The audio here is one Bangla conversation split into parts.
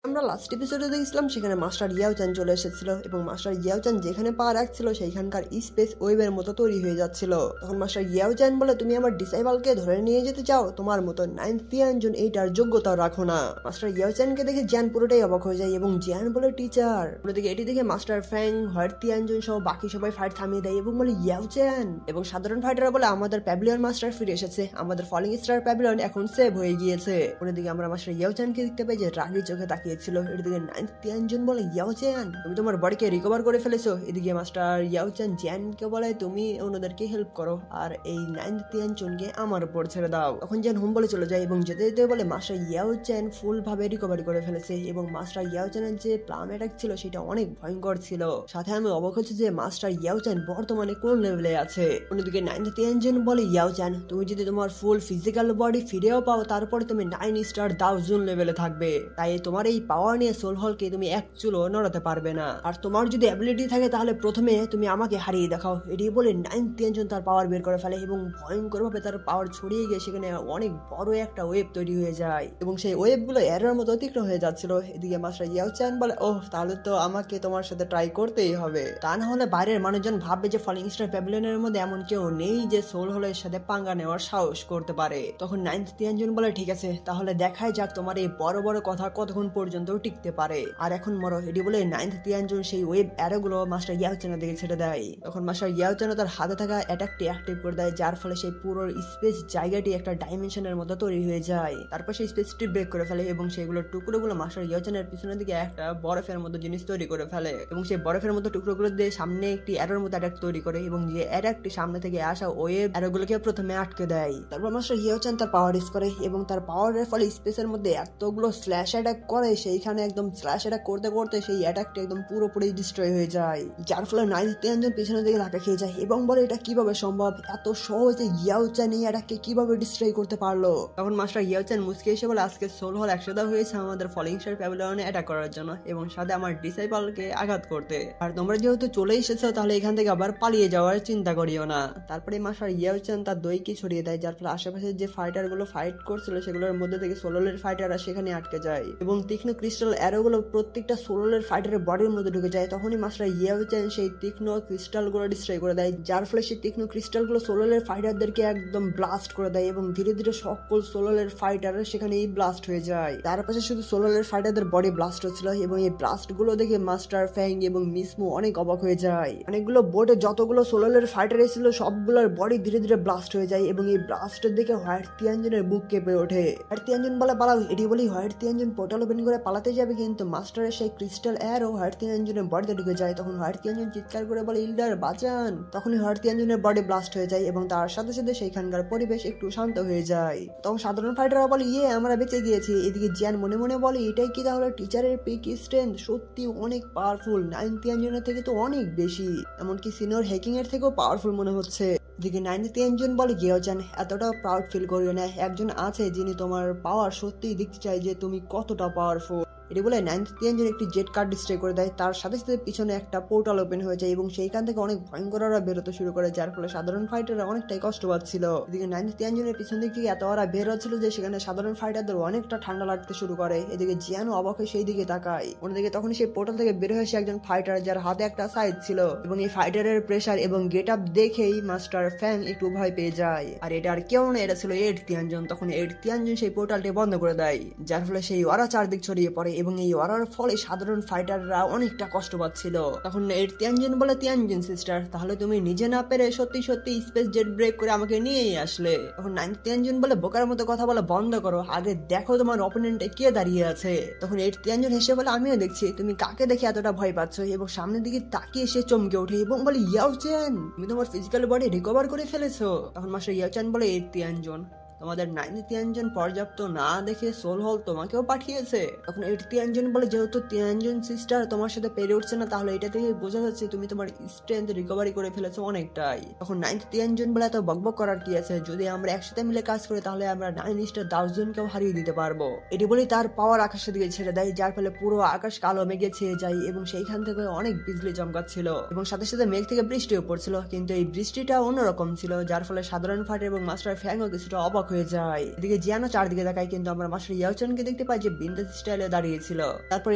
আমরা লাস্ট এপিসোডে দেখছিলাম সেখানে মাস্টার ইয়াওচান চলে এসেছিল এবং মাস্টার ইয়াওচান যেখানে পা রাখছিল সেইখানকার স্পেস ওয়েবের মতো তৈরি হয়ে যাচ্ছিল। তখন মাস্টার ইয়াওচান বলে, তুমি আমার ডিসাইবলকে ধরে নিয়ে যেতে চাও? তোমার মতো 9th তিয়ানজন এইটার যোগ্যতা রাখো না। মাস্টার ইয়াওচানকে দেখে জিয়ান পুরোটাই অবাক হয়ে যায় এবং জিয়ান বলে, টিচার। অন্যদিকে এটি দেখে মাস্টার ফ্যাং, হোয়াইট তিয়ানজন সহ বাকি সবাই ফাইট থামিয়ে দেয় এবং বলে, ইয়াওচান। এবং সাধারণ ফাইটাররা বলে, আমাদের প্যাভিলিয়ন মাস্টার ফিরে এসেছে, আমাদের ফলিং স্টার প্যাভিলিয়ন এখন সেভ হয়ে গিয়েছে। অন্যদিকে আমরা মাস্টার ইয়াওচানকে দেখতে পাই যে রাগি চোখে তাকিয়েছিল। এদিকে 9th তিয়ানজন বলে, ইয়াওচান তুমি তোমার বডিকে রিকভার করে ফেলেছো। এদিকে মাস্টার ইয়াওচান জিয়ানকে বলে, তুমি অন্যদেরকে হেল্প করো আর এই 9th তিয়ানজনকে আমার উপর ছেড়ে দাও। তখন জিয়ান হুম বলে চলে যায় এবং যেতে যেতে বলে, মাস্টার ইয়াওচান ফুল ভাবে রিকভারি করে ফেলেছে এবং মাস্টার ইয়াওচানের যে প্লাম অ্যাটাক ছিল সেটা অনেক ভয়ঙ্কর ছিল। সাথে আমি অবাক হচ্ছে যে মাস্টার ইয়াওচান বর্তমানে কোন লেভেলে আছে। অন্যদিকে 9th তিয়ানজন বলে, ইয়াওচান তুমি যদি তোমার ফুল ফিজিক্যাল বডি ফিরেও পাও তারপরে তুমি 9 স্টার দাউজুন লেভেলে থাকবে। তাই তোমার এই পাওয়ার নিয়ে সোল হলকে তুমি এক চুলও নড়াতে পারবে না। আর তোমার যদি অ্যাবিলিটি থাকে তাহলে প্রথমে তুমি আমাকে হারিয়ে দেখাও। এটি বলে 9th তিয়ানজন তার পাওয়ার বের করে ফেলে এবং ভয়ঙ্কর ভাবে তার পাওয়ার ছড়িয়ে গিয়ে সেখানে অনেক বড় একটা ওয়েব তৈরি হয়ে যায় এবং সেই ওয়েব গুলো এরর মতো অতিক্রম হয়ে যাচ্ছিল। এদিকে মাস্টার ইয়াওচান বলে, ওহ তাহলে তো আমাকে তোমার সাথে ট্রাই করতেই হবে, তা না হলে বাইরের মানুষজন ভাববে যে ফলিং স্টার প্যাভিলিয়নের মধ্যে এমন কেউ নেই যে সোল হলের সাথে পাঙ্গা নেওয়ার সাহস করতে পারে। তখন 9th তিয়ানজন বলে, ঠিক আছে তাহলে দেখাই যাক তোমার এই বড় বড় কথা কতক্ষণ পর্যন্ত টিকতে পারে। আর এখন মরো। এটি বলে 9th তিয়ানজন সেই ওয়েব অ্যারোগুলো মাস্টার ইয়াওচানের দিকে ছেড়ে দেয়। তখন মাস্টার ইয়াওচান তার হাতে থাকা অ্যাটাকটি অ্যাক্টিভ করে দেয়, যার ফলে সেই পুরো স্পেস জায়গাটি একটা ডাইমেনশনের মতো তৈরি হয়ে যায়। তারপর সেই স্পেসটি ব্রেক করে ফেলে এবং সেইগুলো টুকরোগুলো মাস্টার ইয়াওচানের পিছনের দিকে একটা বরফের মতো জিনিস তৈরি করে ফেলে এবং সেই বরফের মতো টুকরোগুলো দিয়ে সামনে একটি অ্যারোর মতো অ্যাটাক তৈরি করে এবং যে অ্যাটাকটি সামনে থেকে আসা ওয়েব অ্যারোগুলোকে প্রথমে আটকে দেয়। তারপর মাস্টার ইয়াওচান তার পাওয়ার ইউজ করে এবং তার পাওয়ারের ফলে স্পেসের মধ্যে এতগুলো স্ল্যাশ অ্যাটাক করে, সেইখানে একদম স্ল্যাশ অ্যাটাক করতে করতে সেই অ্যাটাকটি একদম পুরোপুরি ডিস্ট্রয় হয়ে যায়, যার ফলে 9th তিয়ানজন পিছনের দিকে ধাক্কা খেয়ে যায় এবং বলে, এটা কিভাবে সম্ভব, এত সহজে ইয়াওচান এই অ্যাটাককে কিভাবে ডিস্ট্রয় করতে পারলো। তখন মাস্টার ইয়াওচান মুচকে এসে বলে, আজকে সোল হল একসাথে হয়েছে আমাদের ফলিং স্টার প্যাভিলিয়নে অ্যাটাক করার জন্য এবং সাথে আমার ডিসাইপলকে আঘাত করতে, আর তোমরা যেহেতু চলে এসেছো তাহলে এখান থেকে আবার পালিয়ে যাওয়ার চিন্তা করিও না। তারপরে মাস্টার ইয়াওচান তার দইকে ছড়িয়ে দেয়, যার ফলে আশেপাশে যে ফাইটার গুলো ফাইট করছিল সেগুলোর মধ্যে থেকে সোললের ফাইটাররা সেখানে আটকে যায় এবং তীক্ষ্ণ ক্রিস্টাল অ্যারোগুলো প্রত্যেকটা সোললের ফাইটারের বডির মধ্যে ঢুকে যায়। তখনই মাস্টার ইয়াওচান সেই তীক্ষ্ণ ক্রিস্টাল গুলো ডিস্ট্রয় করে দেয়, যার ফলে সেই তীক্ষ্ণ ক্রিস্টাল গুলো সোললের ফাইটারদেরকে একদম ব্লাস্ট করে দেয় এবং ধীরে ধীরে সকল সোললের ফাইটার সেখানেই ব্লাস্ট হয়ে যায়। তার পাশে শুধু সোললের ফাইটারদের বডি ব্লাস্ট হচ্ছিল এবং এই ব্লাস্ট গুলো দেখে মাস্টার ফ্যাং এবং মিসমো অনেক অবাক হয়ে যায়। অনেকগুলো বোর্ডে যতগুলো সোললের ফাইটার ছিল সবগুলোর বডি ধীরে ধীরে ব্লাস্ট হয়ে যায় এবং এই ব্লাস্টের দেখে হোয়াইট তিয়ানজনের বুক কেঁপে ওঠে। হোয়াইট তিয়ানজন বলে, পালাও। এটি বলি হোয়াইট তিয়ানজন পোর্টাল ওপেন করে পালাতে যাবে কিন্তু মাস্টারের সেই ক্রিস্টাল অ্যারো হোয়াইট তিয়ানজনের বডিতে ঢুকে যায়। তখন হোয়াইট তিয়ানজন চিৎকার করে বলে, ইল্ডার বাঁচান। তখনই হোয়াইট তিয়ানজনের বডি ব্লাস্ট হয়ে যায় এবং তার সাথে সাথে সেইখানকার পরিবেশ একটু শান্ত হয়ে যায়। তখন সাধারণ ফাইটাররা বলে, ইয়ে আমরা বেঁচে গিয়েছি। এদিকে জিয়ান মনে মনে বলে, এটাই কি তাহলে টিচারের পিক স্ট্রেংথ? সত্যি অনেক পাওয়ারফুল, 9th তিয়ানজনের থেকে তো অনেক বেশি, এমনকি সিনিয়র হ্যাকিং এর থেকেও পাওয়ারফুল মনে হচ্ছে। এদিকে 9th তিয়ানজন বলে, ইয়াওচান এতটাও প্রাউড ফিল করিও না, একজন আছে যিনি তোমার পাওয়ার সত্যিই দেখতে চায় যে তুমি কতটা পাওয়ারফুল। এটি বলে 9th তিয়ানজন একটি জেট কার ডিস্ট্রয় করে দেয়, তার সাথে সাথে পিছনে একটা পোর্টাল ওপেন হয়ে যায় এবং সেইখান থেকে অনেক ভয়ঙ্কররা বেরোতে শুরু করে, যার ফলে সাধারণ ফাইটাররা অনেকটাই কষ্ট পাচ্ছিল। এদিকে 9th তিয়ানজনের পিছন দিক থেকে এত ওরা বের হচ্ছিল যে সেখানে সাধারণ ফাইটারদের অনেকটা ঠান্ডা লাগতে শুরু করে। এদিকে জিয়ানও অবাক হয়ে সেই দিকে তাকায়। অন্যদিকে তখন সেই পোর্টাল থেকে বের হয়ে একজন ফাইটার, যার হাতে একটা সাইজ ছিল এবং এই ফাইটারের প্রেসার এবং গেট আপ দেখেই মাস্টার ফ্যাং একটু ভয় পেয়ে যায়। আর এটা আর কেউ না, এটা ছিল 8th তিয়ানজন। তখন 8th তিয়ানজন সেই পোর্টালটি বন্ধ করে দেয়, যার ফলে সেই ওরা চারদিক ছড়িয়ে পড়ে এবং এই ওরার ফলে সাধারণ ফাইটাররা অনেকটা কষ্ট পাচ্ছিল। তখন 8th তিয়ানজন বলে, তিয়ানজন সিস্টার তাহলে তুমি নিজে না পেরে সত্যি সত্যি স্পেস জেট ব্রেক করে আমাকে নিয়েই আসলে। তখন 9th তিয়ানজন বলে, বোকার মতো কথা বলা বন্ধ করো, আগে দেখো তোমার অপোনেন্টে কে দাঁড়িয়ে আছে। তখন 8th তিয়ানজন হেসে বলে, আমিও দেখছি তুমি কাকে দেখে এতটা ভয় পাচ্ছ, এবং সামনের দিকে তাকিয়ে সে চমকে ওঠে এবং বলে, ইয়াওচান তুমি তোমার ফিজিক্যাল বডি রিকভার করে ফেলেছো। তখন মাস্টার ইয়াওচান বলে, 8th তিয়ানজন তোমাদের 9th তিয়ানজন পর্যাপ্ত না দেখে সোল হল তোমাকেও পাঠিয়েছে। তখন 8th তিয়ানজন বলে, যেহেতু তিয়ানজন সিস্টার তোমার সাথে পেরে উঠছে না তাহলে এটা থেকে বোঝা যাচ্ছে তুমি তোমার স্ট্রেংথ রিকভারি করে ফেলেছো অনেকটাই। তখন 9th তিয়ানজন বলে, এত বকবক করার কি আছে, যদি আমরা একসাথে মিলে কাজ করি তাহলে আমরা 9 স্টার 10 জনকেও হারিয়ে দিতে পারবো। এটি বলে তার পাওয়ার আকাশের দিকে ছেড়ে দেয়, যার ফলে পুরো আকাশ কালো মেঘে ছেয়ে যায় এবং সেইখান থেকে অনেক বিজলি চমকাচ্ছিল এবং সাথে সাথে মেঘ থেকে বৃষ্টিও পড়ছিল, কিন্তু এই বৃষ্টিটা অন্যরকম ছিল, যার ফলে সাধারণ ফাইটার এবং মাস্টার ফ্যাংও কিছুটা অবাক হয়ে যায়। এদিকে জিয়ানও চারদিকে তাকায়, কিন্তু আমরা মাস্টার ইয়াওচানকে দেখতে পাই যে বিন্দাস স্টাইলে দাঁড়িয়েছিল। তারপর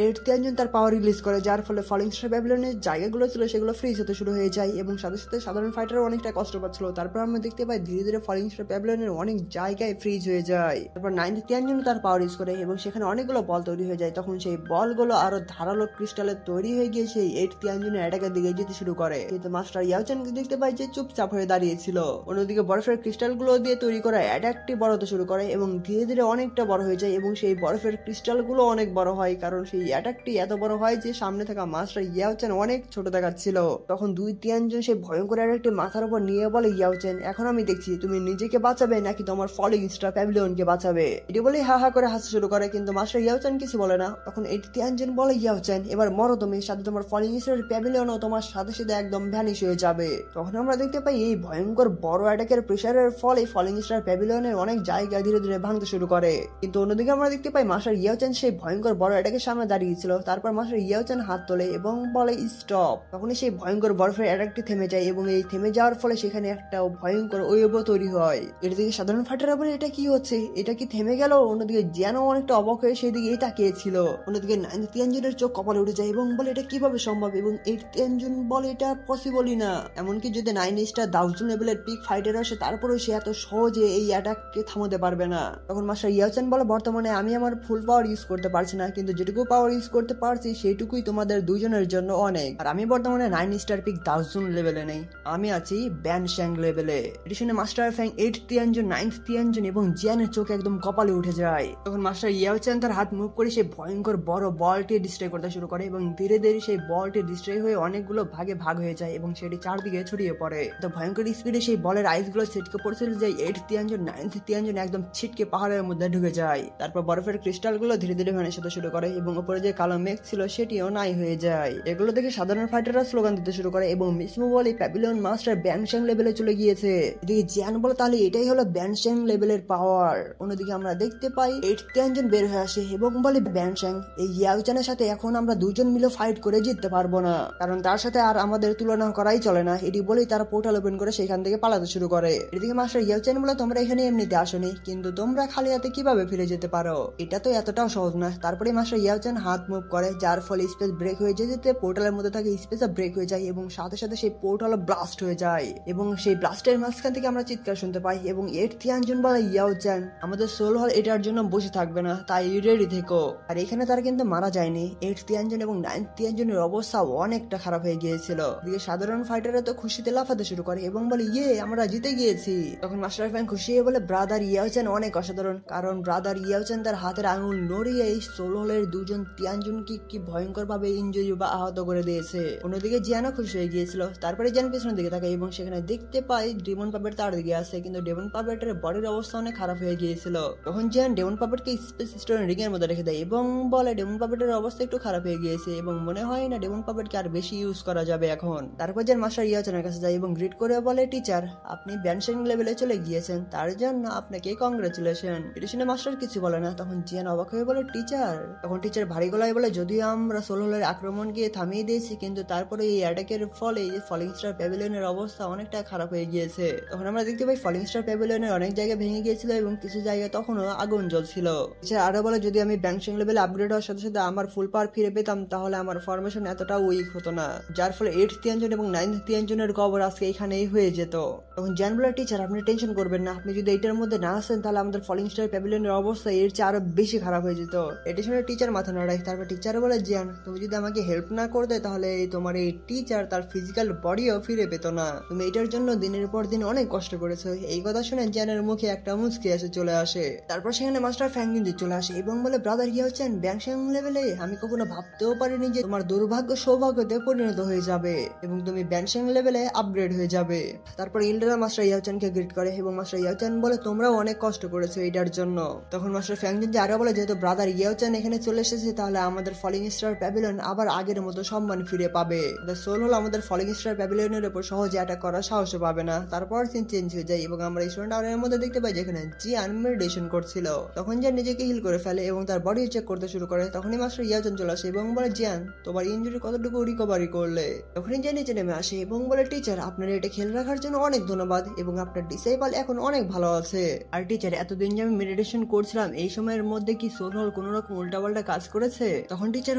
এইট তিয়ানজুন তার পাওয়ার রিলিজ করে, যার ফলে ফলিং স্টার ব্যাবিলনের জায়গাগুলো ছিল সেগুলো ফ্রিজ হতে শুরু হয়ে যায় এবং সাথে সাথে সাধারণ ফাইটারও অনেকটা কষ্ট পাচ্ছিল। তারপর আমরা দেখতে পাই ধীরে ধীরে ফলিং স্টার ব্যাবিলনের অনেক জায়গায় ফ্রিজ হয়ে যায়। তারপর নাইন্থ তিয়ানজুন তার পাওয়ার ইউজ করে এবং সেখানে অনেকগুলো বল তৈরি হয়ে যায়। তখন সেই বলগুলো আরো ধারালো ক্রিস্টালের তৈরি হয়ে গিয়ে সেই এইট তিয়ানজুনের অ্যাটাকের দিকে যেতে শুরু করে, কিন্তু মাস্টার ইয়াওচানকে দেখতে পাই যে চুপচাপ হয়ে দাঁড়িয়েছিল। অন্যদিকে বরফের ক্রিস্টালগুলো দিয়ে তৈরি করা অ্যাটাকটি বড় হতে শুরু করে এবং ধীরে ধীরে অনেকটা বড় হয়ে যায় এবং সেই বরফের ক্রিস্টালগুলো অনেক বড় হয়, কারণ সেই অ্যাটাকটি এত বড় হয় যে সামনে থাকা মাস্টার ইয়াওচান অনেক ছোট দেখাচ্ছিল। তখন দুই তিয়ানজুন সেই ভয়ঙ্কর অ্যাটাকটি মাথার উপর নিয়ে বলে, ইয়াওচান এখন আমি দেখছি তুমি নিজেকে বাঁচাবে নাকি তোমার ফলিং স্টার প্যাভিলিয়নকে বাঁচাবে। এটি বলে হা হা করে হাসতে শুরু করে, কিন্তু মাস্টার ইয়াওচান কিছু বলে না। তখন এইট তিয়ানজুন বলে, ইয়াওচান এবার মরো তুমি, সাথে তোমার ফলিং স্টার প্যাভিলিয়নও তোমার সাথে সাথে একদম ভ্যানিশ হয়ে যাবে। তখন আমরা দেখতে পাই এই ভয়ঙ্কর বড় অ্যাটাকের প্রেসারের ফলে ফলিং স্টার প্যাভিলিয়নের অনেক জায়গা ধীরে ধীরে ভাঙতে শুরু করে। কিন্তু অন্যদিকে আমরা দেখতে পাই মাস্টার ইয়াওচান সেই ভয়ঙ্কর বড় অ্যাটাকের সামনে দাঁড়িয়েছিল। তারপর মাস্টার ইয়াওচান হাত তোলে এবং বলে স্টপ। তখনই সেই ভয়ঙ্কর বরফের অ্যাটাকটি থেমে যায় এবং এই থেমে যাওয়ার ফলে সেখানে একটা ভয়ঙ্কর ওয়েবও তৈরি হয়। এদিকে সাধারণ ফাইটাররা বলে এটা কি হচ্ছে, এটা কি থেমে গেল? অন্যদিকে জিয়ানও অনেকটা অবাক হয়ে সেদিকেই তাকিয়েছিল। অন্যদিকে নাইন্থ তিয়ানজুনের চোখ কপালে উঠে যায় এবং বলে এটা কিভাবে সম্ভব, এবং এইট তিয়ানজুন বলে এটা পসিবলই না। এমনকি যদি 9 স্টার 1000 লেভেলের পিক ফাইটার আসে তারপরেও সে এত সহজে এই অ্যাটাককে থামাতে পারবে না। তখন মাস্টার ইয়াওচান বলে বর্তমানে আমি আমার ফুল পাওয়ার ইউজ করতে পারছি না, কিন্তু যেটুকু পাওয়ার ইউজ করতে পারছি সেইটুকুই তোমাদের দুজনের জন্য অনেক। আর আমি বর্তমানে 9 স্টার পিক 1000 লেভেলে নেই, আমি আছি ব্যানশ্যাং লেভেলে। এটি শুনে মাস্টার ফ্যাং, এইট তিয়ানজুন, নাইন্থ তিয়ানজুন এবং জিয়ানের চোখ একদম কপালে উঠে যায়। তখন মাস্টার ইয়াওচান তার হাত মুভ করে সেই ভয়ঙ্কর বড় বলটি ডিস্ট্রয় করতে শুরু করে এবং ধীরে ধীরে সেই বলটি ডিস্ট্রয় হয়ে অনেকগুলো ভাগে ভাগ হয়ে যায় এবং সেটি চারদিকে ছড়িয়ে পড়ে। তো ভয়ঙ্কর স্পিডে সেই বলের আইসগুলো ছিটকে পড়ছিল যে এইট তিয়ানজুন, নাইন্থ তিয়ানজুন একদম ছিটকে পাহাড়ের মধ্যে ঢুকে যায়। তারপর বরফের ক্রিস্টালগুলো ধীরে ধীরে ভ্যানিশ হতে শুরু করে এবং উপরে যে কালো মেঘ ছিল সেটিও নাই হয়ে যায়। এগুলো দেখে সাধারণ ফাইটাররা স্লোগান দিতে শুরু করে এবং মিসমো বলে প্যাভিলিয়ন মাস্টার ব্যানশ্যাং লেভেলে চলে গিয়েছে। এদিকে জিয়ান বলে তাহলে এটাই হলো ব্যানশ্যাং লেভেলের পাওয়ার। অন্যদিকে আমরা দেখতে পাই এইট তিয়ানজুন বের হয়ে আসে এবং বলে ব্যানশ্যাং, এই ইয়াওচানের সাথে এখন আমরা দুজন মিলে ফাইট করে জিততে পারবো না, কারণ তার সাথে আর আমাদের তুলনা করাই চলে না। এটি বলেই তারা পোর্টাল ওপেন করে সেখান থেকে পালাতে শুরু করে। এদিকে মাস্টার ইয়াওচান বলে তোমরা এখানে এমনিতে আসোনি, কিন্তু তোমরা খালি হাতে কিভাবে ফিরে যেতে পারো, এটা তো এতটাও সহজ না। তারপরে মাস্টার ইয়াওচান হাত মুভ করে, যার ফলে স্পেস ব্রেক হয়ে যেতে পোর্টালের মধ্যে থাকে স্পেসও ব্রেক হয়ে যায় এবং সাথে সাথে সেই পোর্টাল ব্লাস্ট হয়ে যায় এবং সেই ব্লাস্টের মাঝখান থেকে আমরা চিৎকার শুনতে পাই এবং এইট তিয়ানজুন বলে, ইয়াওচান আমাদের সোল হল এটার জন্য বসে থাকবে না, তাই রেডি থেকো। আর এখানে তারা কিন্তু মারা যায়নি। এইট তিয়ানজুন এবং নাইন্থ তিয়ানজুনের অবস্থা অনেকটা খারাপ হয়ে গিয়েছিল। এদিকে সাধারণ ফাইটাররা তো খুশিতে লাফাতে শুরু করে এবং বলে ইয়ে আমরা জিতে গিয়েছি। তখন মাস্টার ফ্যাং খুশি হয়ে বলে ব্রাদার ইয়াওচান অনেক অসাধারণ, কারণ ব্রাদার ইয়াওচান তার হাতের আঙুল নড়িয়ে এই সোল হলের দুজন তিয়ানজুনকে কি ভয়ঙ্কর ভাবে ইনজুরি বা আহত করে দিয়েছে। অন্যদিকে জিয়ানও খুশি হয়ে গিয়েছিল। তারপরে জিয়ান পেছনের দিকে থাকে এবং সেখানে দেখতে পাই ডেমন পাপেট তার দিকে আসে, কিন্তু ডেমন পাপেটের বডির অবস্থা অনেক খারাপ হয়ে গিয়েছিল। তখন জিয়ান ডেমন পাপেটকে স্পেস স্টোন রিং এর মধ্যে রেখে দেয় এবং বলে ডেমন পাপেটের অবস্থা একটু খারাপ হয়ে গিয়েছে এবং মনে হয় না ডেমন পাপেটকে আর বেশি ইউজ করা যাবে এখন। তারপর জিয়ান মাস্টার ইয়াওচানের কাছে যায় এবং গ্রিট করে বলে, টিচার আপনি ব্যানশ্যাং লেভেলে চলে গিয়েছেন, তার জন্য আপনাকে কংগ্রেচুলেশন। এটা শুনে মাস্টার কিছু বলে না। তখন জিয়ান অবাক হয়ে বলে টিচার। তখন টিচার ভারী গলায় বলে, যদিও আমরা সোল হলের আক্রমণকে থামিয়ে দিয়েছি, কিন্তু তারপরে এই অ্যাটাকের ফলে ফলিং স্টার প্যাভিলিয়নের অবস্থা অনেকটা খারাপ হয়ে গিয়েছে। তখন আমরা দেখতে পাই ফলিং স্টার প্যাভিলিয়নের অনেক জায়গা ভেঙে গিয়েছিল এবং কিছু জায়গায় তখনও আগুন জ্বলছিল। টিচার আরো বলে, যদি আমি ব্যানশ্যাং লেভেলে আপগ্রেড হওয়ার সাথে সাথে আমার ফুল পাওয়ার ফিরে পেতাম তাহলে আমার ফরমেশন এতটা উইক হতো না, যার ফলে এইট তিয়ানজুন এবং নাইন্থ তিয়ানজুনের কবর আজকে এখানেই হয়ে যেত। তখন জিয়ান বলে, টিচার আপনি টেনশন করবেন না, আপনি যদি এইটার মধ্যে না আসেন তাহলে আমাদের ফলিং স্টার প্যাভিলিয়নের অবস্থা এর চেয়ে আরো বেশি খারাপ হয়ে যেত। এটা শুনে টিচার মাথা নাড়ায়। তারপর টিচার বলে, জিয়ান তুমি যদি আমাকে হেল্প না করতে তাহলে তোমার এই টিচার তার ফিজিক্যাল বডিও ফিরে পেত না, তুমি এটার জন্য দিনের পর দিন অনেক কষ্ট করেছো। এই কথা শুনে জিয়ানের মুখে একটা মুচকি এসে চলে আসে। তারপর সেখানে মাস্টার ফ্যাংজিন চলে আসে এবং বলে, ব্রাদার ইয়াওচান ব্যানশ্যাং লেভেলে আমি কখনো ভাবতেও পারিনি যে তোমার দুর্ভাগ্য সৌভাগ্যতে পরিণত হয়ে যাবে এবং তুমি ব্যানশ্যাং লেভেলে আপগ্রেড হয়ে যাবে। তারপর ইলডারা মাস্টার ইয়াওচানকে গ্রিট করে এবং মাস্টার ইয়াওচান বলে, তোমরাও অনেক কষ্ট করেছো এটার জন্য। তখন মাস্টার ফ্যাংজিন যে আরো বলে, যেহেতু ব্রাদার ইয়াওচান এখানে চলে এসেছে তাহলে আমাদের ফলিং স্টার প্যাভিলিয়ন আবার আগের মতো সম্মান ফিরে পাবে। সোল হল আমাদের ফলিং স্টার প্যাভিলিয়নের উপর সহজে অ্যাটাক করার সাহসও পাবে না। তারপর সিন চেঞ্জ হয়ে যায় এবং আমরা স্টুডেন্ট আওয়ারের মধ্যে দেখতে পাই যেখানে জিয়ান মেডিটেশন করছিল। তখন জিয়ান নিজেকে হিল করে ফেলে এবং তার বডি চেক করতে শুরু করে। তখনই মাস্টার ইয়াওচান চলে আসে এবং বলে, জিয়ান তোমার ইনজুরি কতটুকু রিকভারি করলে? তখনই জিয়ান নিচে নেমে আসে এবং বলে, টিচার আপনার এটা খেয়াল রাখার জন্য অনেক ধন্যবাদ এবং আপনার ডিসেবল এখন অনেক ভালো আছে। আছে। আর টিচার, এতদিন যে আমি মেডিটেশন করছিলাম এই সময়ের মধ্যে কি সোল হল কোনো রকম উল্টাপাল্টা কাজ করেছে? তখন টিচার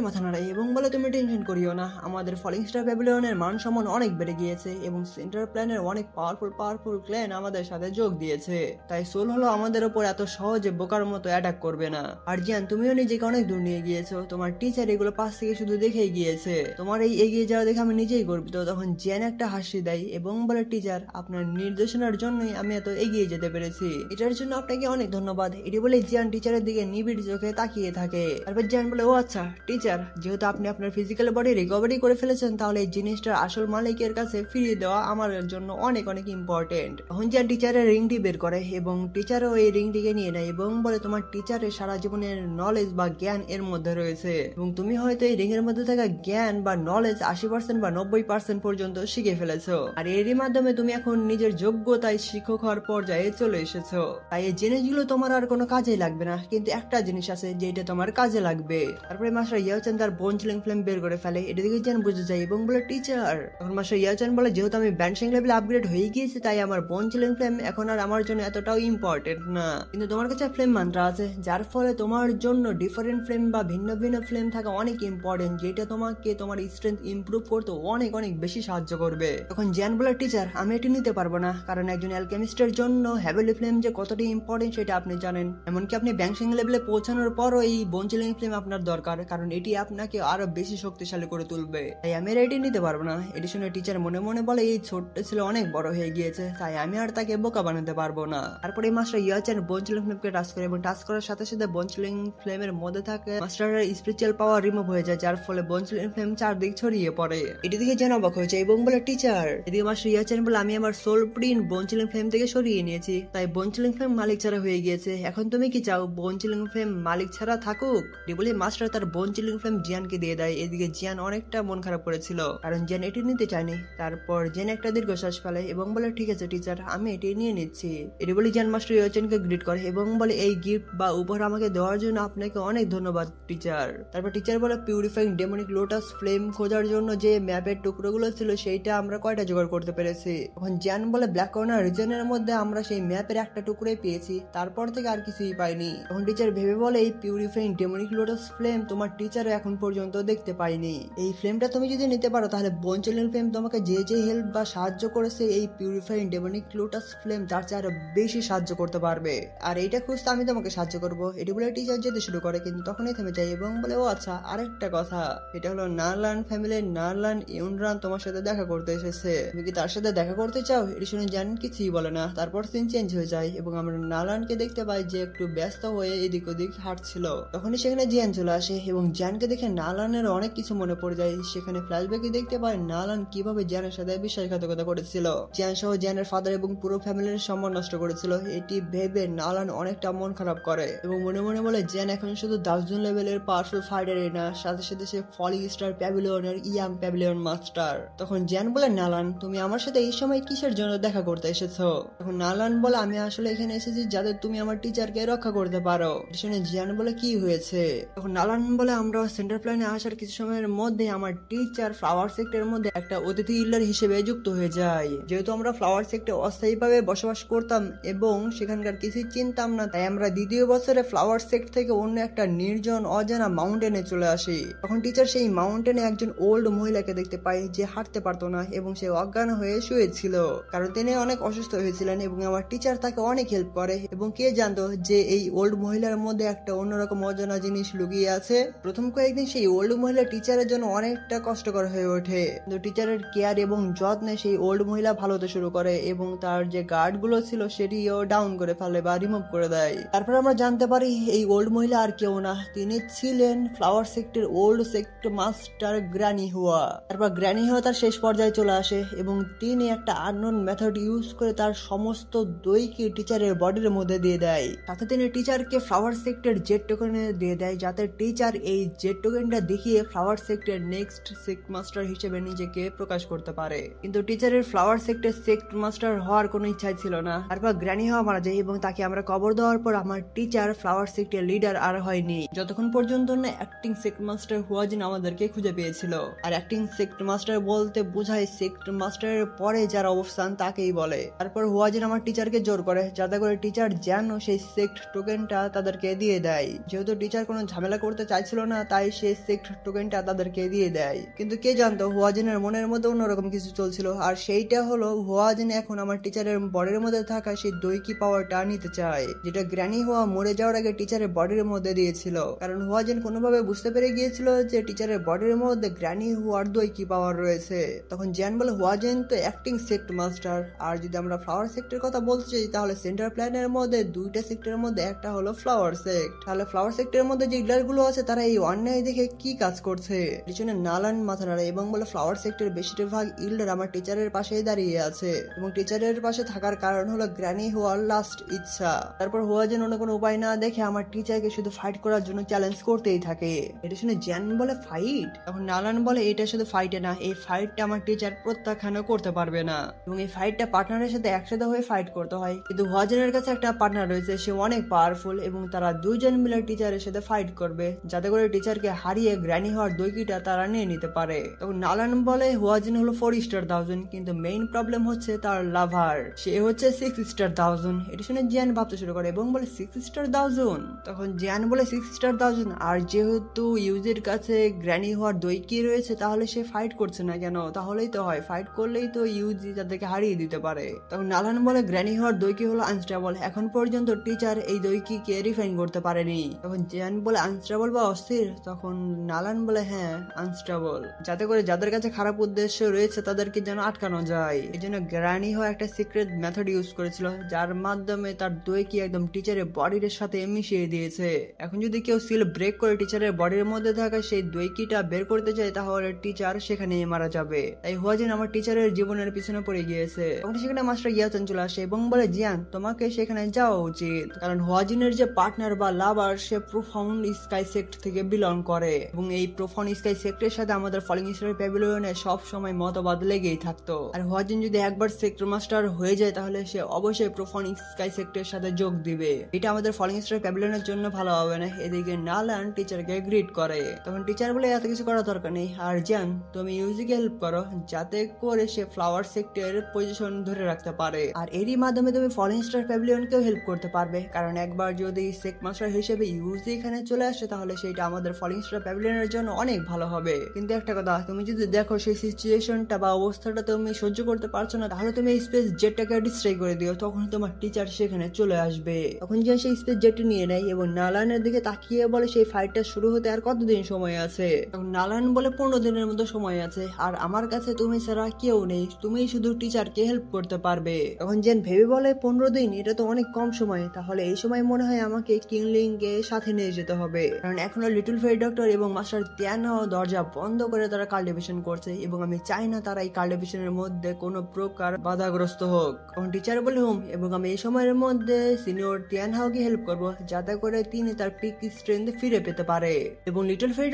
মাথা নাড়ায় এবং বলে, তুমি টেনশন করিও না, আমাদের ফলিং স্টার প্যাভিলিয়নের মান সম্মান অনেক বেড়ে গিয়েছে এবং সেন্ট্রাল প্ল্যানের অনেক পাওয়ারফুল ক্ল্যান আমাদের সাথে যোগ দিয়েছে, তাই সোল হলো আমাদের উপর এত সহজে বোকার মতো অ্যাটাক করবে না। আর জিয়ান, তুমিও নিজেকে অনেক দূর নিয়ে গিয়েছো, তোমার টিচার এগুলো পাশ থেকে শুধু দেখেই গিয়েছে, তোমার এই এগিয়ে যাওয়া দেখে আমি নিজেই গর্বিত। তখন জিয়ান একটা হাসি দেয় এবং বলে, টিচার, আপনার নির্দেশনার জন্যই আমি এত এগিয়ে যেতে পেরেছি, এটার জন্য আপনাকে অনেক ধন্যবাদ। এটি বলে জিয়ান টিচারের দিকে নিবিড় চোখে তাকিয়ে থাকে। তারপর জিয়ান বলে, ও আচ্ছা টিচার, যেহেতু আপনি আপনার ফিজিক্যাল বডি রিকভারি করে ফেলেছেন, তাহলে এই জিনিসটার আসল মালিকের কাছে ফিরিয়ে দেওয়া আমার জন্য অনেক অনেক ইম্পর্টেন্ট। তখন জিয়ান টিচারের রিংটি বের করে এবং টিচারও এই রিংটিকে নিয়ে নেয় এবং বলে, তোমার টিচারের সারা জীবনের নলেজ বা জ্ঞান এর মধ্যে রয়েছে এবং তুমি হয়তো এই রিং এর মধ্যে থাকা জ্ঞান বা নলেজ 80% বা 90% পর্যন্ত শিখে ফেলেছো, আর এরই মাধ্যমে তুমি এখন নিজের যোগ্যতায় শিক্ষক হওয়ার পর্যায়ে চলে এসেছো। তাই এই জিনিসগুলো তোমার আর কোনো কাজে লাগবে না, কিন্তু একটা জিনিস আছে যেটা তোমার কাজে লাগবে। তারপরে মাস্টার ইয়াওচান তার বোনচিলিং ফ্লেম বের করে ফেলে, এটা দিকে জিয়ান বুঝে যায় এবং বলে, টিচার। তখন মাস্টার ইয়াওচান বলে, যেহেতু আমি ব্যান্সিং লেভেল আপগ্রেড হয়ে গিয়েছি, তাই আমার বোনচিলিং ফ্লেম এখন আর আমার জন্য এতটাও ইম্পর্টেন্ট না, কিন্তু তোমার কাছে ফ্লেম মান্ত্রা আছে, যার ফলে তোমার জন্য ডিফারেন্ট ফ্লেম বা ভিন্ন ভিন্ন ফ্লেম থাকা অনেক ইম্পর্টেন্ট, যেটা তোমাকে তোমার স্ট্রেংথ ইমপ্রুভ করতে অনেক অনেক বেশি সাহায্য করবে। তখন জিয়ান বলে, টিচার, আমি এটি নিতে পারবো না, কারণ একজন অ্যালকেমিস্টের জন্য হেভেলি ফ্লেম যে কতটা ইম্পর্টেন্ট সেটা আপনি জানেন, এমনকি আপনি ব্যাংসিং লেভেলে পৌঁছানোর পরও এই বোনচিলিং ফ্লেম আপনার দরকার, কারণ এটি আপনাকে আরো বেশি শক্তিশালী করে তুলবে, তাই আমি এটি নিতে পারবো না। এটি শুনে টিচার মনে মনে বলে, এই ছোট্ট ছেলে অনেক বড় হয়ে গিয়েছে, তাই আমি আর তাকে বোকা বানাতে পারবো না। তারপরে মাস্টার ইয়াওচান বোনচিলিং ফ্লেমকে টাচ করে এবং টাচ করার সাথে সাথে বোনচিলিং ফ্লেমের মধ্যে থাকে মাস্টারের স্পিরিচুয়াল পাওয়ার রিমুভ হয়ে যায়, যার ফলে বোনচিলিং ফ্লেম চারদিক ছড়িয়ে পড়ে। এটি দিকে যেন অবাক হয়েছে এবং বলে, টিচার। এদিকে মাস্টার ইয়াওচান বলে, আমি আমার সোল প্রিন্ট বোনচিলিং ফ্লেম থেকে সরিয়ে নিয়েছি, তাই বোনচিলিং ফ্লেম মালিক ছাড়া হয়ে গিয়েছে, এখন তুমি কি চাও বোনচিলিং ফ্লেম মালিক ছাড়া থাকুক? বলে মাস্টার তার বোনচিলিং ফ্লেম জিয়ানকে দিয়ে দেয়। এদিকে জিয়ান অনেকটা মন খারাপ করেছিল, কারণ জিয়ান এটি নিতে চায়নি। তারপর জিয়ান একটা দীর্ঘশ্বাস ফেলে এবং বলে, ঠিক আছে টিচার, আমি এটি নিয়ে নিচ্ছি। এটি বলে জিয়ান মাস্টার ইয়াওচানকে গ্রিট করে এবং বলে, এই গিফট বা উপহার আমাকে দেওয়ার জন্য আপনাকে অনেক ধন্যবাদ টিচার। তারপর টিচার বলে, পিউরিফাইং ডেমনিক লোটাস ফ্লেম খোঁজার জন্য যে ম্যাপের টুকরোগুলো ছিল সেইটা আমরা কয়টা জোগাড় করতে পেরেছি? তখন জিয়ান বলে, ব্ল্যাক কর্নার রিজনের মধ্যে আমরা সেই ম্যাপের একটা টুকরোই পেয়েছি, তারপর থেকে আর কিছুই পাইনি। তখন টিচার ভেবে বলে, এই পিউরিফাইং ডেমনিক লোটাস ফ্লেম তোমার টিচার এখন পর্যন্ত দেখতে পাইনি, এই ফ্লেমটা তুমি যদি নিতে পারো তাহলে বোনচিলিং ফ্লেম তোমাকে যে যে হেল্প বা সাহায্য করেছে এই পিউরিফাইং ডেমনিক লোটাস ফ্লেম তার চেয়ে আরো বেশি সাহায্য করতে পারবে, আর এইটা খুঁজতে আমি তোমাকে সাহায্য করবো। এটি বলে টিচার যেতে শুরু করে, কিন্তু তখনই থেমে যায় এবং বলে, ও আচ্ছা, আরেকটা কথা, এটা হলো নারলান ফ্যামিলির নারলান ইউনরান তোমার সাথে দেখা করতে এসেছে, তুমি কি তার সাথে দেখা করতে চাও? এটি শুনে জান কিছুই বলে না। তারপর সিন চেঞ্জ হয়ে যায় এবং আমরা নারলানকে দেখতে পাই যে একটু ব্যস্ত হয়ে এদিক ওদিক হাঁটছিল। তখনই সেখানে জিয়ান চলে আসে এবং জিয়ানকে দেখে নারলানের অনেক কিছু মনে পড়ে যায়। সেখানে ফ্ল্যাশব্যাকে দেখতে পায় নারলান কিভাবে জিয়ানের সাথে বিশ্বাসঘাতকতা করেছিল, জিয়ান সহ জিয়ানের ফাদার এবং পুরো ফ্যামিলির সম্মান নষ্ট করেছিল। এটি ভেবে নারলান অনেকটা মন খারাপ করে এবং মনে মনে বলে, জিয়ান এখন শুধু 10 জন লেভেলের পাওয়ারফুল ফাইটারই না, সাথে সাথে সে ফলিং স্টার প্যাভিলিয়নের ইয়াং প্যাভিলিয়ন মাস্টার। তখন জিয়ান বলে, নারলান, তুমি আমার সাথে এই সময় কিসের জন্য দেখা করতে এসেছো? তখন নারলান বলে, আমি আসলে এখানে এসেছি যাতে তুমি আমার টিচারকে রক্ষা করতে পারো। শুনে জিয়ান বলে, কি হয়েছে? তখন নারলান বলে, আমরা সেন্টার প্ল্যানে আসার কিছু সময়ের মধ্যে আমার টিচার ফ্লাওয়ার সেক্টরের মধ্যে একটা অতিথি ইলার হিসেবে যুক্ত হয়ে যায়। যেহেতু আমরা ফ্লাওয়ার সেক্টরে অস্থায়ীভাবে বসবাস করতাম এবং সেখানকার কিছুই চিনতাম না, তাই আমরা দ্বিতীয় বছরে ফ্লাওয়ার সেক্টর থেকে অন্য একটা নির্জন অজানা মাউন্টেনে চলে আসি। তখন টিচার সেই মাউন্টেনে একজন ওল্ড মহিলাকে দেখতে পায় যে হাঁটতে পারতো না এবং সে অজ্ঞান হয়ে শুয়েছিল, কারণ তিনি অনেক অসুস্থ হয়েছিলেন এবং আমার টিচার তাকে অনেক হেল্প করে। এবং কে জানতো যে এই ওল্ড মহিলার মধ্যে একটা অন্যরকম অজানা জিনিস লুকিয়ে আছে। প্রথম কয়েকদিন সেই ওল্ড মহিলা টিচারের জন্য অনেকটা কষ্টকর হয়ে ওঠে, কিন্তু টিচারের কেয়ার এবং যত্নে সেই ওল্ড মহিলা ভালো হতে শুরু করে এবং তার যে গার্ড গুলো ছিল সেটিও ডাউন করে ফেলে বা রিমুভ করে দেয়। তারপর আমরা জানতে পারি এই ওল্ড মহিলা আর কেউ না, তিনি ছিলেন flower sector old sector master granny হুয়া। তারপর গ্র্যানি হুয়া তার শেষ পর্যায়ে চলে আসে এবং তিনি একটা আননোন মেথড ইউজ করে তার সমস্ত দইকে টিচারের বডির মধ্যে দিয়ে দেয়, সাথে তিনি টিচারকে ফ্লাওয়ার সেক্টর জেট টোকেন দিয়ে দেয়, যাতে টিচার এই জেট টোকেনটা দেখিয়ে flower sector next sect master হিসেবে নিজেকে প্রকাশ করতে পারে। কিন্তু টিচারের ফ্লাওয়ার সেক্টর সেক্ট মাস্টার হওয়ার কোনো ইচ্ছাই ছিল না। তারপর গ্র্যানি হওয়া মারা যায় এবং তাকে আমরা কবর দেওয়ার পর আমার টিচার ফ্লাওয়ার সেক্টর লিডার আর হয়নি, যতক্ষণ পর্যন্ত না অ্যাক্টিং সেক্ট মাস্টার হুয়াজিন আমাদেরকে খুঁজে পেয়েছিল। আর অ্যাক্টিং সেক্ট মাস্টার বলতে বোঝায় সেক্ট মাস্টারের পরে যার অবস্থান তাকেই বলে। তারপর হুয়াজিন আমার টিচারকে জোর করে যাতে করে টিচার যেন সেই সেক্ট টোকেনটা তাদেরকে দিয়ে দেয়। যেহেতু টিচার কোনো ঝামেলা করতে চাইছিল না, তাই সেই সেক্ট টোকেনটা তাদেরকে দিয়ে দেয়। কিন্তু কে জানতো হুয়াজিনের মনের মধ্যে অন্যরকম কিছু চলছিল, আর সেইটা হলো হুয়াজিন এখন আমার টিচারের বডির মধ্যে থাকা সেই দৈকি পাওয়ারটা নিতে চায়, যেটা গ্র্যানি হুয়া মরে যাওয়ার আগে টিচারের বডির মধ্যে দিয়েছিল। কারণ হুয়াজিন কোনোভাবে বুঝতে পেরে গিয়েছিল যে টিচারের বডির মধ্যে গ্র্যানি হুয়ার দৈকি পাওয়ার রয়েছে। তখন জিয়ান বলে হুয়াজিন তো অ্যাক্টিং সেক্ট মাস্টার, আর যদি আমরা ফ্লাওয়ার সেক্টরের কথা বলতে চাই তাহলে সেন্টার প্ল্যানের মধ্যে দুইটা সেক্টরের মধ্যে একটা হলো ফ্লাওয়ার সেক্ট। তাহলে ফ্লাওয়ার সেক্টরের মধ্যে যে লিডার গুলো আছে তারা এই অন্যায় দেখে কি কাজ করছে? পিছনে নালান মাথা নাড়ে এবং বলে ফ্লাওয়ার সেক্টরের বেশিরভাগ ইল্ডার আমার টিচারের পাশেই দাঁড়িয়ে আছে এবং টিচারের পাশে থাকার কারণ হলো গ্র্যানি হুয়ার লাস্ট ইচ্ছা। তারপর হুয়াজিন অন্য কোনো উপায় না দেখে আমার টিচারকে শুধু ফাইট করার জন্য চ্যালেঞ্জ করতেই থাকে। এটা শুনে জিয়ান বলে ফাইট? তখন নালান বলে এটা শুধু ফাইটে না, এই ফাইটটা আমার টিচার প্রত্যাখ্যানও করতে পারবে না এবং এই ফাইটটা পার্টনারের সাথে একসাথে হয়ে ফাইট করতে হয়। কিন্তু হুয়াজিনের কাছে একটা পার্টনার রয়েছে, সে অনেক পাওয়ারফুল এবং তারা দুইজন মিলে টিচারের সাথে ফাইট করবে যাতে করে টিচারকে হারিয়ে গ্র্যানি হওয়ার দৈকিটা তারা নিয়ে নিতে পারে। তখন নালান বলে হুয়াজিন হলো 4 স্টার 1000, কিন্তু মেইন প্রবলেম হচ্ছে তার লাভার, সে হচ্ছে 6 স্টার 1000। এটা শুনে জিয়ান ভাবতে শুরু করে এবং বলে 6 স্টার 1000? তখন জিয়ান বলে 6 স্টার 1000, আর যেহেতু ইউজির কাছে গ্র্যানি হওয়ার দৈকি রয়েছে তাহলে সে ফাইট করছে না কেন? তাহলেই তো হয়, ফাইট করলেই তো ইউজি তাদেরকে হারিয়ে দিতে পারে। তখন নালান বলে গ্র্যানি হওয়ার দৈকি হলো আনস্টেবল, এখন পর্যন্ত টিচার এই দৈকিকে রিফাইন করতে পারেনি। তখন জিয়ান বলে আনস্টেবল বা অস্থির? তখন নালান বলে হ্যাঁ আনস্টেবল, যাতে করে যাদের কাছে খারাপ উদ্দেশ্য রয়েছে তাদেরকে যেন আটকানো যায়। এই জন্য গ্র্যানি হওয়া একটা সিক্রেট মেথড ইউজ করেছিল যার মাধ্যমে তার দৈকি একদম টিচারের বডির সাথে মিশিয়ে দিয়েছে। এখন যদি কেউ সিল ব্রেক করে টিচারের বডির মধ্যে থাকা সেই দৈকিটা বের করতে চায় তাহলে টিচার সেখানেই মারা যাবে। তাই হুয়াজিন আমার টিচারের জীবনের পিছনে পড়ে গিয়েছে। তখন সেখানে মাস্টার ইয়াওচান চলে আসে এবং বলে জিয়ান তোমাকে সেখানে যাওয়া উচিত, কারণ হুয়াজিনের যে পার্টনার বা লাভার সে প্রোফাউন্ড স্কাই সেক্ট থেকে বিলং করে এবং এই প্রোফাউন্ড স্কাই সেক্টরের সাথে আমাদের ফলিং স্টার প্যাভিলিয়নে সব সময় মতবাদ লেগেই থাকতো। আর হুয়াজিন যদি একবার সেক্টর মাস্টার হয়ে যায় তাহলে সে অবশ্যই প্রোফাউন্ড স্কাই সেক্টরের সাথে যোগ দিবে। এটা আমাদের ফলিং স্টার প্যাভিলিয়নের জন্য ভালো হবে না। এদিকে নালান টিচারকে গ্রিট করে। তখন টিচার বলে এত কিছু করার দরকার নেই, আর জিয়ান তুমি ইউজিকে হেল্প করো যাতে করে সে ফ্লাওয়ার সেক্টরের পজিশন ধরে রাখতে পারে, আর এরই মাধ্যমে তুমি ফলিং স্টার প্যাভিলিয়নকেও হেল্প করতে পারবে। কারণ একবার যদি সেক্ট মাস্টার হিসেবে ইউজি এখানে চলে আসে তাহলে সেটা আমাদের ফলিং স্টার প্যাভিলিয়নের জন্য অনেক ভালো হবে। কিন্তু একটা কথা, তুমি যদি দেখো সেই সিচুয়েশনটা বা অবস্থাটা তুমি সহ্য করতে পারছো না তাহলে তুমি স্পেস জেটটাকে ডিস্ট্রয় করে দিও, তখন তোমার টিচার সেখানে চলে আসবে। তখন যে সেই স্পেস জেটটি নিয়ে নেয় এবং নালানের দিকে তাকিয়ে বলে সেই ফাইটটা শুরু হতে আর কতদিন সময় আছে? তখন নালান বলে 15 দিনের মতো সময় আছে, আর আমার কাছে তুমি ছাড়া কেউ নেই, তুমি শুধু টিচারকে হেল্প করতে পারবে। তখন জেন ভেবে বলে 15 দিন এটা তো অনেক কম সময়, তাহলে এই সময় মনে হয় আমাকে কিংলিং কে সাথে নিয়ে যেতে হবে, কারণ এখনো লিটল ফেয়ারি ডক্টর এবং মাস্টার তিয়ানও দরজা বন্ধ করে তারা কাল্টিভেশন করছে এবং আমি চাই না তারা এই কাল্টিভেশনের মধ্যে কোনো প্রকার বাধাগ্রস্ত হোক। তখন টিচার বলে হুম, এবং আমি এই সময়ের মধ্যে সিনিয়র তিয়ানহাওকে হেল্প করবো যাতে করে তিনি তার পিক স্ট্রেংথ ফিরে পেতে পারে। এবং লিটল ফেয়ারি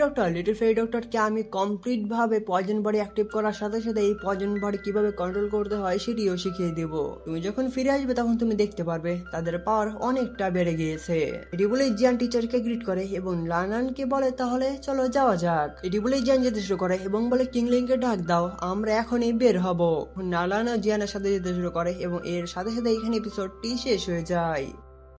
ডক্টরকে আমি কমপ্লিট ভাবে পয়জন বডি অ্যাক্টিভ করার সাথে সাথে এই পয়জন বডি কিভাবে কন্ট্রোল করতে হয় সেটিও শিখিয়ে দেব। তুমি যখন ফিরে আসবে তখন তুমি দেখতে পারবে তাদের পাওয়ার অনেকটা বেড়ে গিয়েছে। এটি বলে জিয়ান টিচারকে গ্রিট করে এবং লানানকে বলে তাহলে চলো যাওয়া যাক। এটি বলে জিয়ান যেতে শুরু করে এবং বলে কিংলিংকে ডাক দাও, আমরা এখনই বের হব। নালান জিয়ানের সাথে যেতে শুরু করে এবং এর সাথে সাথে এখানে এপিসোডটি শেষ হয়ে যায়।